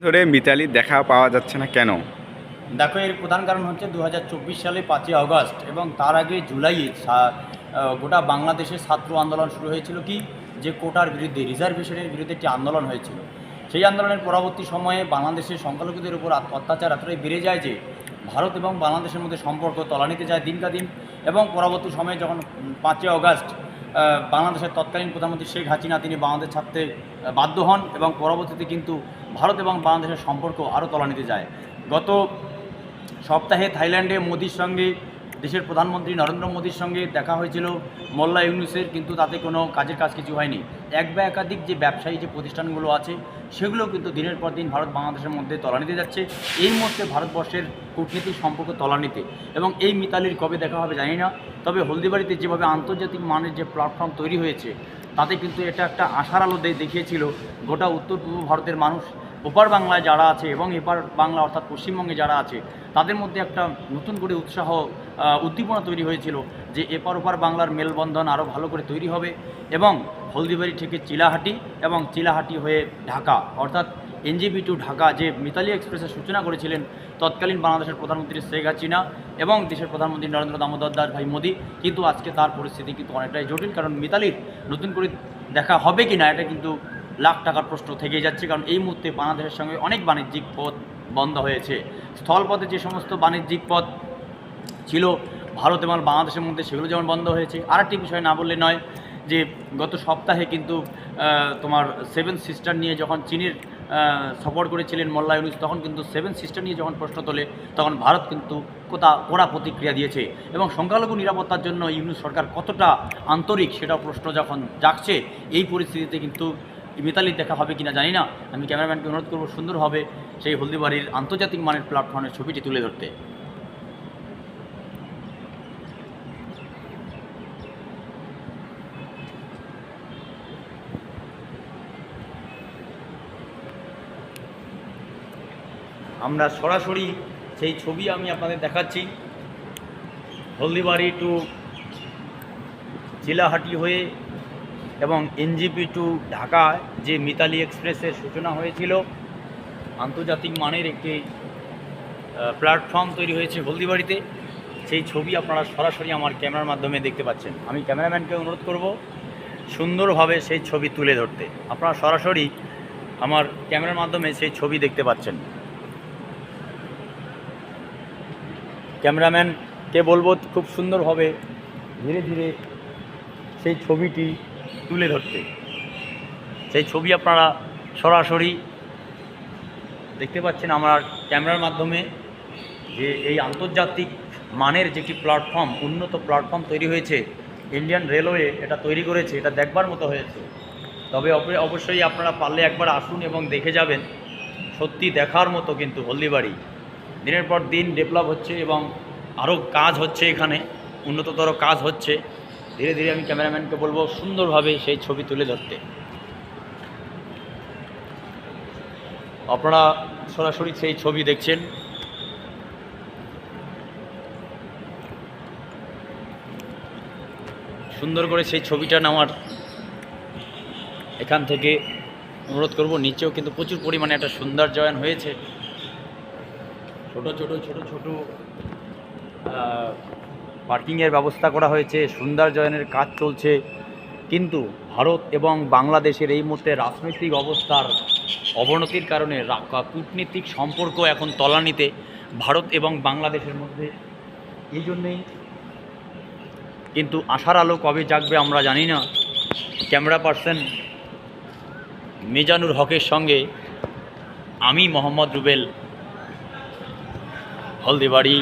ধরে মিতালির দেখা পাওয়া যাচ্ছে না কেন? দেখো, এর প্রধান কারণ হচ্ছে 2024 সালে 5ই আগস্ট এবং তার আগে জুলাইয়ে গোটা বাংলাদেশে ছাত্র আন্দোলন শুরু হয়েছিল কি, যে কোটার বিরুদ্ধে, রিজার্ভেশনের বিরুদ্ধে একটি আন্দোলন হয়েছিল। সেই আন্দোলনের পরবর্তী সময়ে বাংলাদেশের সংখ্যালঘুদের উপর অত্যাচার এতটাই বেড়ে যায় যে ভারত এবং বাংলাদেশের মধ্যে সম্পর্ক তলানিতে যায় দিনকা দিন। এবং পরবর্তী সময়ে যখন 5ই আগস্ট বাংলাদেশের তৎকালীন প্রধানমন্ত্রী শেখ হাসিনা তিনি বাংলাদেশ ছাড়তে বাধ্য হন এবং পরবর্তীতে কিন্তু ভারত এবং বাংলাদেশের সম্পর্ক আরও তলানিতে যায়। গত সপ্তাহে থাইল্যান্ডে মোদির সঙ্গে, দেশের প্রধানমন্ত্রী নরেন্দ্র মোদির সঙ্গে দেখা হয়েছিল মোল্লা ইউনুসের, কিন্তু তাতে কোনো কাজ কিছু হয়নি। এক বা একাধিক যে ব্যবসায়ী যে প্রতিষ্ঠানগুলো আছে সেগুলো কিন্তু দিনের পর দিন ভারত বাংলাদেশের মধ্যে তলানিতে যাচ্ছে। এই মুহূর্তে ভারতবর্ষের কূটনীতিক সম্পর্ক তলানিতে, এবং এই মিতালির কবে দেখা হবে জানি না। তবে হলদিবাড়িতে যেভাবে আন্তর্জাতিক মানের যে প্ল্যাটফর্ম তৈরি হয়েছে তাতে কিন্তু এটা একটা আশার আলো দেখিয়েছিল গোটা উত্তর পূর্ব ভারতের মানুষ, ওপার বাংলায় যারা আছে এবং এপার বাংলা অর্থাৎ পশ্চিমবঙ্গে যারা আছে তাদের মধ্যে একটা নতুন করে উৎসাহ, উদ্দীপনা তৈরি হয়েছিল যে এপার ওপার বাংলার মেলবন্ধন আরও ভালো করে তৈরি হবে। এবং হলদিবাড়ি থেকে চিলাহাটি এবং চিলাহাটি হয়ে ঢাকা অর্থাৎ এনজেপি টু ঢাকা যে মিতালি এক্সপ্রেসের সূচনা করেছিলেন তৎকালীন বাংলাদেশের প্রধানমন্ত্রী শেখ হাসিনা এবং দেশের প্রধানমন্ত্রী নরেন্দ্র দামোদর দাস ভাই মোদি, কিন্তু আজকে তার পরিস্থিতি কিন্তু অনেকটাই জটিল। কারণ মিতালির নতুন করে দেখা হবে কি না এটা কিন্তু লাখ টাকার প্রশ্ন থেকেই যাচ্ছে। কারণ এই মুহূর্তে বাংলাদেশের সঙ্গে অনেক বাণিজ্যিক পথ বন্ধ হয়েছে। স্থলপথে যে সমস্ত বাণিজ্যিক পথ ছিল ভারত এবং বাংলাদেশের মধ্যে সেগুলো যেমন বন্ধ হয়েছে। আরেকটি বিষয় না বললে নয় যে গত সপ্তাহে কিন্তু তোমার 7 সিস্টার নিয়ে যখন চীনের সফর করেছিলেন মোল্লা ইউনুস, তখন কিন্তু 7 সিস্টার নিয়ে যখন প্রশ্ন তোলে তখন ভারত কিন্তু কড়া প্রতিক্রিয়া দিয়েছে। এবং সংখ্যালঘু নিরাপত্তার জন্য ইউনুস সরকার কতটা আন্তরিক সেটা প্রশ্ন যখন জাগছে, এই পরিস্থিতিতে কিন্তু মিতালির দেখা হবে কিনা জানি না। আমি ক্যামেরাম্যানকে অনুরোধ করব সুন্দরভাবে সেই হলদিবাড়ির আন্তর্জাতিক মানের প্ল্যাটফর্মের ছবিটি তুলে ধরতে। আমরা সরাসরি সেই ছবি আমি আপনাদের দেখাচ্ছি। হলদিবাড়ি টু চিলাহাটি হয়ে এবং এনজেপি টু ঢাকা যে মিতালি এক্সপ্রেসের সূচনা হয়েছিল, আন্তর্জাতিক মানের একটি প্ল্যাটফর্ম তৈরি হয়েছে হলদিবাড়িতে, সেই ছবি আপনারা সরাসরি আমার ক্যামেরার মাধ্যমে দেখতে পাচ্ছেন। আমি ক্যামেরাম্যানকে অনুরোধ করব সুন্দরভাবে সেই ছবি তুলে ধরতে। আপনারা সরাসরি আমার ক্যামেরার মাধ্যমে সেই ছবি দেখতে পাচ্ছেন। ক্যামেরাম্যানকে বলবো খুব সুন্দরভাবে ধীরে ধীরে সেই ছবিটি তুলে ধরতে। সেই ছবি আপনারা সরাসরি দেখতে পাচ্ছেন আমার ক্যামেরার মাধ্যমে যে এই আন্তর্জাতিক মানের যে একটি প্ল্যাটফর্ম, উন্নত প্ল্যাটফর্ম তৈরি হয়েছে। ইন্ডিয়ান রেলওয়ে এটা তৈরি করেছে, এটা দেখবার মতো হয়েছে। তবে অবশ্যই আপনারা পারলে একবার আসুন এবং দেখে যাবেন, সত্যি দেখার মতো। কিন্তু হলদিবাড়ি দিনের পর দিন ডেভেলপ হচ্ছে এবং আরও কাজ হচ্ছে, এখানে উন্নততর কাজ হচ্ছে। ধীরে ধীরে আমি ক্যামেরাম্যানকে বলবো সুন্দরভাবে সেই ছবি তুলে ধরতে। আপনারা সরাসরি সেই ছবি দেখছেন। সুন্দর করে সেই ছবিটা নেওয়ার এখান থেকে অনুরোধ করব। নিচেও কিন্তু প্রচুর পরিমাণে একটা সৌন্দর্যায়ন হয়েছে। ছোট ছোট পার্কিংয়ের ব্যবস্থা করা হয়েছে, সৌন্দর্যায়নের কাজ চলছে। কিন্তু ভারত এবং বাংলাদেশের এই মুহূর্তে রাজনৈতিক অবস্থার অবনতির কারণে কূটনীতিক সম্পর্ক এখন তলানিতে ভারত এবং বাংলাদেশের মধ্যে। এই জন্যেই কিন্তু আশার আলো কবে জাগবে আমরা জানি না। ক্যামেরা পার্সন মিজানুর হকের সঙ্গে আমি মোহাম্মদ রুবেল, হলদিবাড়ি।